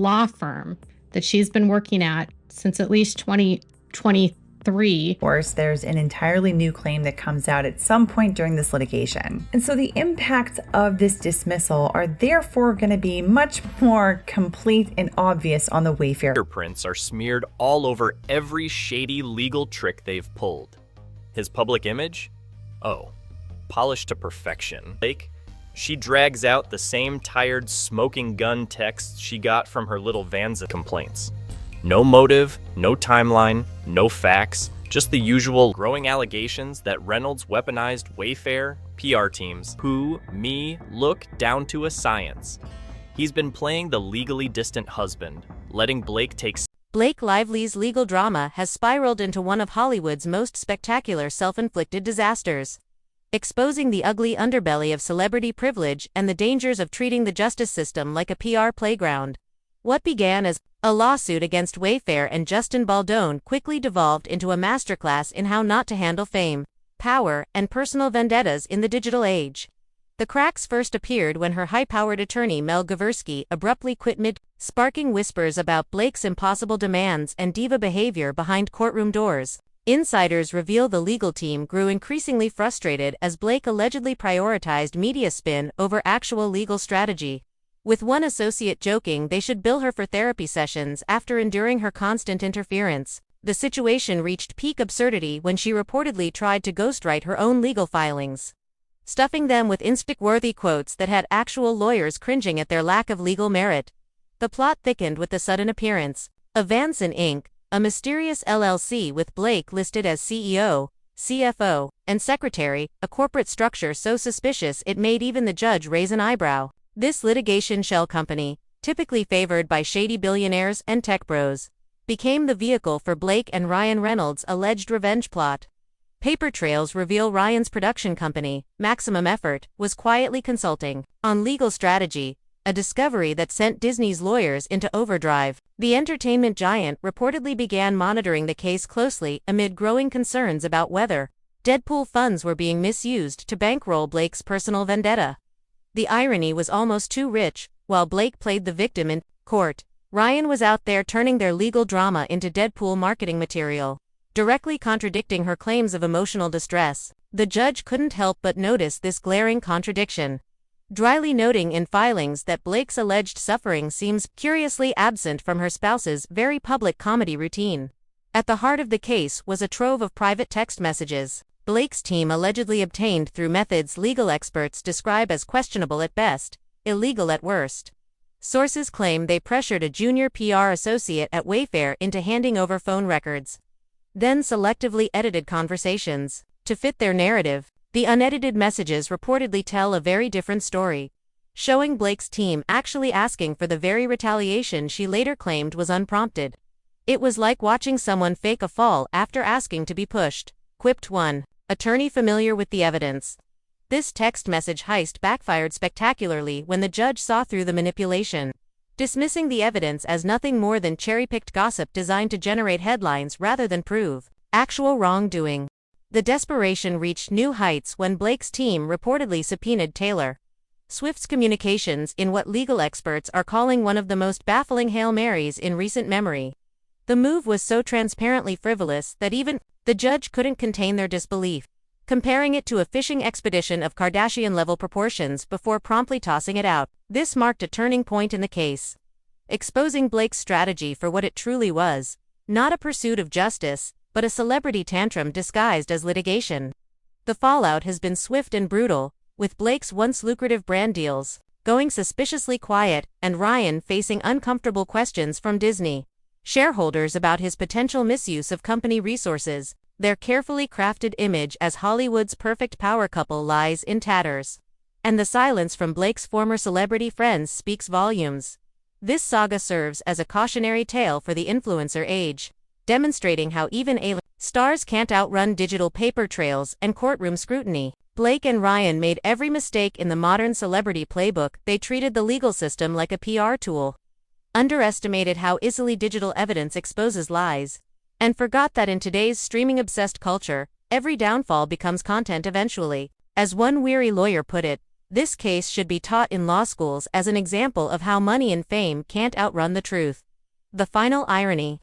law firm that she's been working at since at least 2023. Of course, there's an entirely new claim that comes out at some point during this litigation. And so the impacts of this dismissal are therefore going to be much more complete and obvious on the Wayfair. Fingerprints are smeared all over every shady legal trick they've pulled. His public image? Oh, polished to perfection. Blake, she drags out the same tired smoking gun texts she got from her little Vanza complaints. No motive, no timeline, no facts, just the usual growing allegations that Reynolds weaponized Wayfair PR teams who, look down to a science. He's been playing the legally distant husband, letting Blake take. Blake Lively's legal drama has spiraled into one of Hollywood's most spectacular self-inflicted disasters, exposing the ugly underbelly of celebrity privilege and the dangers of treating the justice system like a PR playground. What began as a lawsuit against Wayfair and Justin Baldoni quickly devolved into a masterclass in how not to handle fame, power, and personal vendettas in the digital age. The cracks first appeared when her high-powered attorney Mel Gaversky abruptly quit sparking whispers about Blake's impossible demands and diva behavior behind courtroom doors. Insiders reveal the legal team grew increasingly frustrated as Blake allegedly prioritized media spin over actual legal strategy, with one associate joking they should bill her for therapy sessions after enduring her constant interference. The situation reached peak absurdity when she reportedly tried to ghostwrite her own legal filings, stuffing them with Instagram-worthy quotes that had actual lawyers cringing at their lack of legal merit. The plot thickened with the sudden appearance of Vanson Inc., a mysterious LLC with Blake listed as CEO, CFO, and secretary, a corporate structure so suspicious it made even the judge raise an eyebrow. This litigation shell company, typically favored by shady billionaires and tech bros, became the vehicle for Blake and Ryan Reynolds' alleged revenge plot. Paper trails reveal Ryan's production company, Maximum Effort, was quietly consulting on legal strategy, a discovery that sent Disney's lawyers into overdrive. The entertainment giant reportedly began monitoring the case closely amid growing concerns about whether Deadpool funds were being misused to bankroll Blake's personal vendetta. The irony was almost too rich. While Blake played the victim in court, Ryan was out there turning their legal drama into Deadpool marketing material, directly contradicting her claims of emotional distress. The judge couldn't help but notice this glaring contradiction, dryly noting in filings that Blake's alleged suffering seems curiously absent from her spouse's very public comedy routine. At the heart of the case was a trove of private text messages Blake's team allegedly obtained through methods legal experts describe as questionable at best, illegal at worst. Sources claim they pressured a junior PR associate at Wayfair into handing over phone records, then selectively edited conversations to fit their narrative. The unedited messages reportedly tell a very different story, showing Blake's team actually asking for the very retaliation she later claimed was unprompted. It was like watching someone fake a fall after asking to be pushed, quipped one attorney familiar with the evidence. This text message heist backfired spectacularly when the judge saw through the manipulation, dismissing the evidence as nothing more than cherry-picked gossip designed to generate headlines rather than prove actual wrongdoing. The desperation reached new heights when Blake's team reportedly subpoenaed Taylor Swift's communications in what legal experts are calling one of the most baffling Hail Marys in recent memory. The move was so transparently frivolous that even the judge couldn't contain their disbelief, comparing it to a fishing expedition of Kardashian-level proportions before promptly tossing it out. This marked a turning point in the case, exposing Blake's strategy for what it truly was, not a pursuit of justice, but a celebrity tantrum disguised as litigation. The fallout has been swift and brutal, with Blake's once lucrative brand deals going suspiciously quiet and Ryan facing uncomfortable questions from Disney shareholders about his potential misuse of company resources. Their carefully crafted image as Hollywood's perfect power couple lies in tatters, and the silence from Blake's former celebrity friends speaks volumes. This saga serves as a cautionary tale for the influencer age, demonstrating how even A-stars can't outrun digital paper trails and courtroom scrutiny. Blake and Ryan made every mistake in the modern celebrity playbook. They treated the legal system like a PR tool, underestimated how easily digital evidence exposes lies, and forgot that in today's streaming-obsessed culture, every downfall becomes content eventually. As one weary lawyer put it, This case should be taught in law schools as an example of how money and fame can't outrun the truth. The final irony.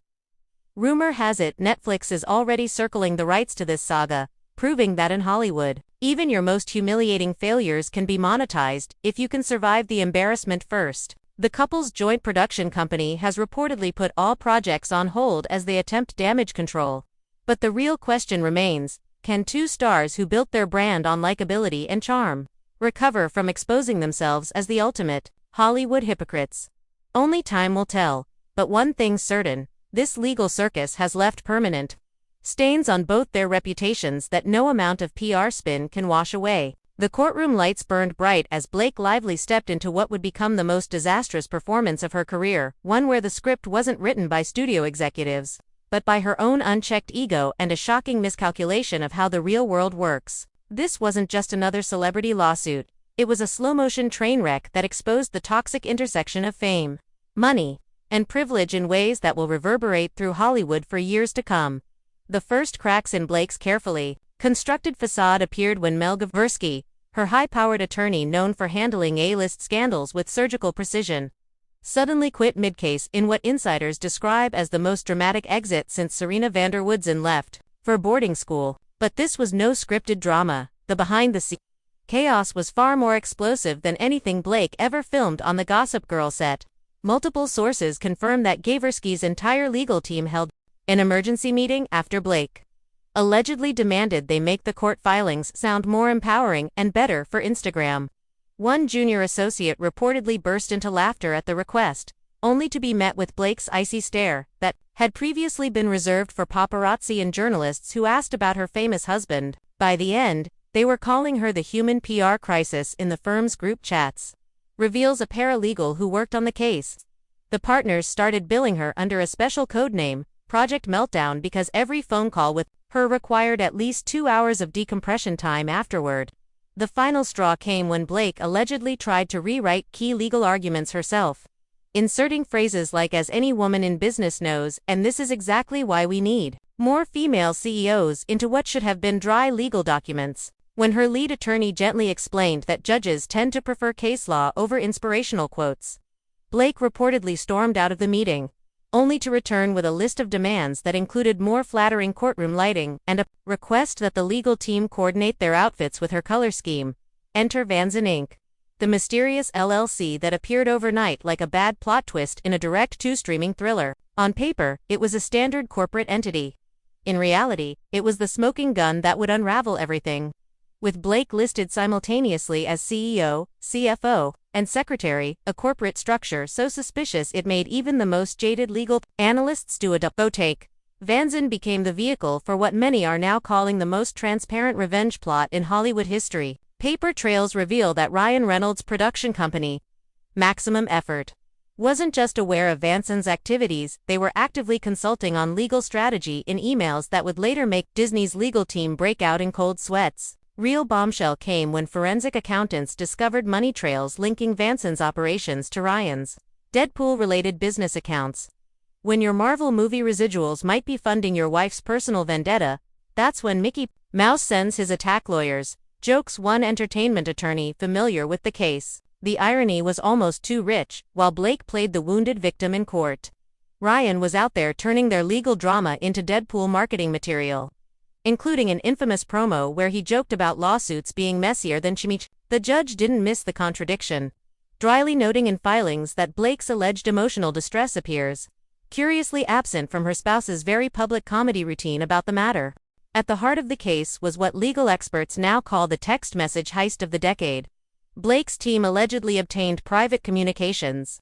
Rumor has it Netflix is already circling the rights to this saga, proving that in Hollywood, even your most humiliating failures can be monetized if you can survive the embarrassment first. The couple's joint production company has reportedly put all projects on hold as they attempt damage control. But the real question remains, can two stars who built their brand on likability and charm recover from exposing themselves as the ultimate Hollywood hypocrites? Only time will tell, but one thing's certain, this legal circus has left permanent stains on both their reputations that no amount of PR spin can wash away. The courtroom lights burned bright as Blake Lively stepped into what would become the most disastrous performance of her career, one where the script wasn't written by studio executives, but by her own unchecked ego and a shocking miscalculation of how the real world works. This wasn't just another celebrity lawsuit, it was a slow-motion train wreck that exposed the toxic intersection of fame, money, and privilege in ways that will reverberate through Hollywood for years to come. The first cracks in Blake's carefully constructed facade appeared when Mel Gavreski, her high-powered attorney known for handling A-list scandals with surgical precision, suddenly quit mid-case in what insiders describe as the most dramatic exit since Serena van der Woodsen left for boarding school. But this was no scripted drama. The behind-the-scenes chaos was far more explosive than anything Blake ever filmed on the Gossip Girl set. Multiple sources confirm that Gavreski's entire legal team held an emergency meeting after Blake allegedly demanded they make the court filings sound more empowering and better for Instagram. One junior associate reportedly burst into laughter at the request, only to be met with Blake's icy stare that had previously been reserved for paparazzi and journalists who asked about her famous husband. By the end, they were calling her the human PR crisis in the firm's group chats. Reveals a paralegal who worked on the case. The partners started billing her under a special code name, Project Meltdown, because every phone call with her required at least 2 hours of decompression time afterward. The final straw came when Blake allegedly tried to rewrite key legal arguments herself, inserting phrases like "as any woman in business knows, and this is exactly why we need more female CEOs" into what should have been dry legal documents. When her lead attorney gently explained that judges tend to prefer case law over inspirational quotes, Blake reportedly stormed out of the meeting, only to return with a list of demands that included more flattering courtroom lighting and a request that the legal team coordinate their outfits with her color scheme. Enter Vanson Inc., the mysterious LLC that appeared overnight like a bad plot twist in a direct-to-streaming thriller. On paper, it was a standard corporate entity. In reality, it was the smoking gun that would unravel everything. With Blake listed simultaneously as CEO, CFO, and secretary, a corporate structure so suspicious it made even the most jaded legal analysts do a double take. Vanson became the vehicle for what many are now calling the most transparent revenge plot in Hollywood history. Paper trails reveal that Ryan Reynolds' production company, Maximum Effort, wasn't just aware of Vanson's activities, they were actively consulting on legal strategy in emails that would later make Disney's legal team break out in cold sweats. Real bombshell came when forensic accountants discovered money trails linking Vanson's operations to Ryan's Deadpool-related business accounts. When your Marvel movie residuals might be funding your wife's personal vendetta, that's when Mickey Mouse sends his attack lawyers, jokes one entertainment attorney familiar with the case. The irony was almost too rich. While Blake played the wounded victim in court, Ryan was out there turning their legal drama into Deadpool marketing material, including an infamous promo where he joked about lawsuits being messier than chimichurri. The judge didn't miss the contradiction, dryly noting in filings that Blake's alleged emotional distress appears curiously absent from her spouse's very public comedy routine about the matter. At the heart of the case was what legal experts now call the text message heist of the decade. Blake's team allegedly obtained private communications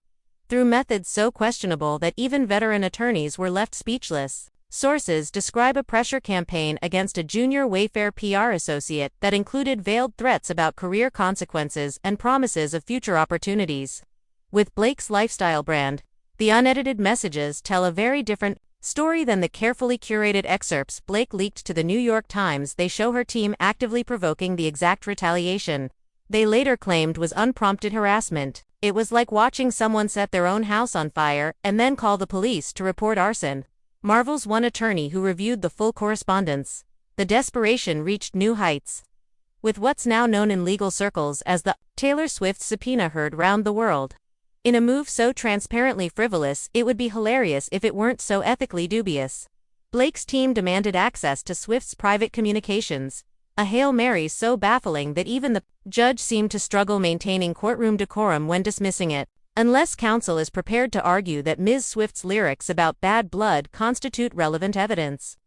through methods so questionable that even veteran attorneys were left speechless. Sources describe a pressure campaign against a junior Wayfair PR associate that included veiled threats about career consequences and promises of future opportunities. With Blake's lifestyle brand, the unedited messages tell a very different story than the carefully curated excerpts Blake leaked to the New York Times. They show her team actively provoking the exact retaliation they later claimed was unprompted harassment. It was like watching someone set their own house on fire and then call the police to report arson. Marvel's one attorney who reviewed the full correspondence. The desperation reached new heights. with what's now known in legal circles as the Taylor Swift subpoena heard round the world. In a move so transparently frivolous, it would be hilarious if it weren't so ethically dubious. Blake's team demanded access to Swift's private communications, a Hail Mary so baffling that even the judge seemed to struggle maintaining courtroom decorum when dismissing it, unless counsel is prepared to argue that Ms. Swift's lyrics about bad blood constitute relevant evidence.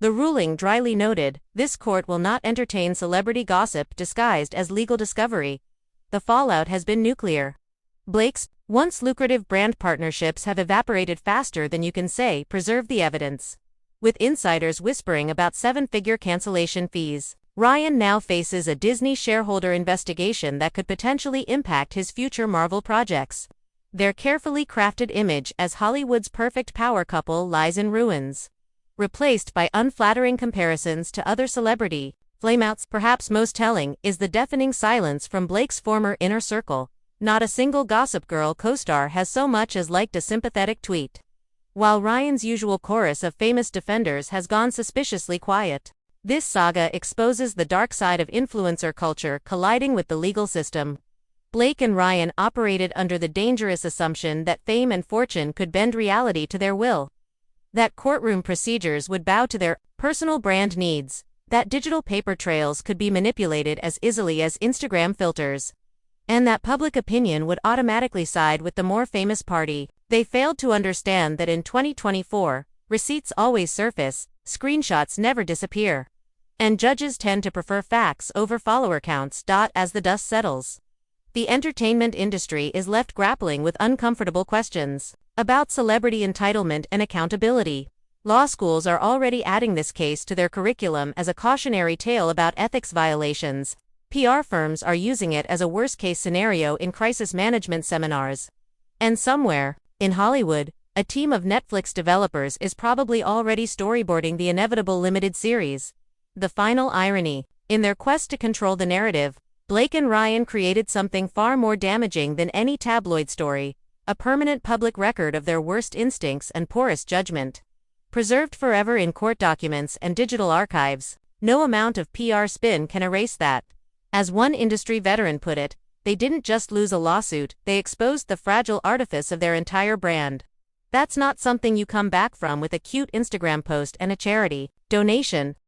The ruling dryly noted, "This court will not entertain celebrity gossip disguised as legal discovery." The fallout has been nuclear. Blake's once lucrative brand partnerships have evaporated faster than you can say preserve the evidence. With insiders whispering about seven-figure cancellation fees, Ryan now faces a Disney shareholder investigation that could potentially impact his future Marvel projects. Their carefully crafted image as Hollywood's perfect power couple lies in ruins, replaced by unflattering comparisons to other celebrity flameouts. Perhaps most telling is the deafening silence from Blake's former inner circle. Not a single Gossip Girl co-star has so much as liked a sympathetic tweet, while Ryan's usual chorus of famous defenders has gone suspiciously quiet. This saga exposes the dark side of influencer culture colliding with the legal system. Blake and Ryan operated under the dangerous assumption that fame and fortune could bend reality to their will, that courtroom procedures would bow to their personal brand needs, that digital paper trails could be manipulated as easily as Instagram filters, and that public opinion would automatically side with the more famous party. They failed to understand that in 2024, receipts always surface, screenshots never disappear, and judges tend to prefer facts over follower counts. As the dust settles, the entertainment industry is left grappling with uncomfortable questions about celebrity entitlement and accountability. Law schools are already adding this case to their curriculum as a cautionary tale about ethics violations. PR firms are using it as a worst-case scenario in crisis management seminars. And somewhere, in Hollywood, a team of Netflix developers is probably already storyboarding the inevitable limited series. The final irony: in their quest to control the narrative, Blake and Ryan created something far more damaging than any tabloid story, a permanent public record of their worst instincts and poorest judgment. Preserved forever in court documents and digital archives, no amount of PR spin can erase that. As one industry veteran put it, they didn't just lose a lawsuit, they exposed the fragile artifice of their entire brand. That's not something you come back from with a cute Instagram post and a charity donation.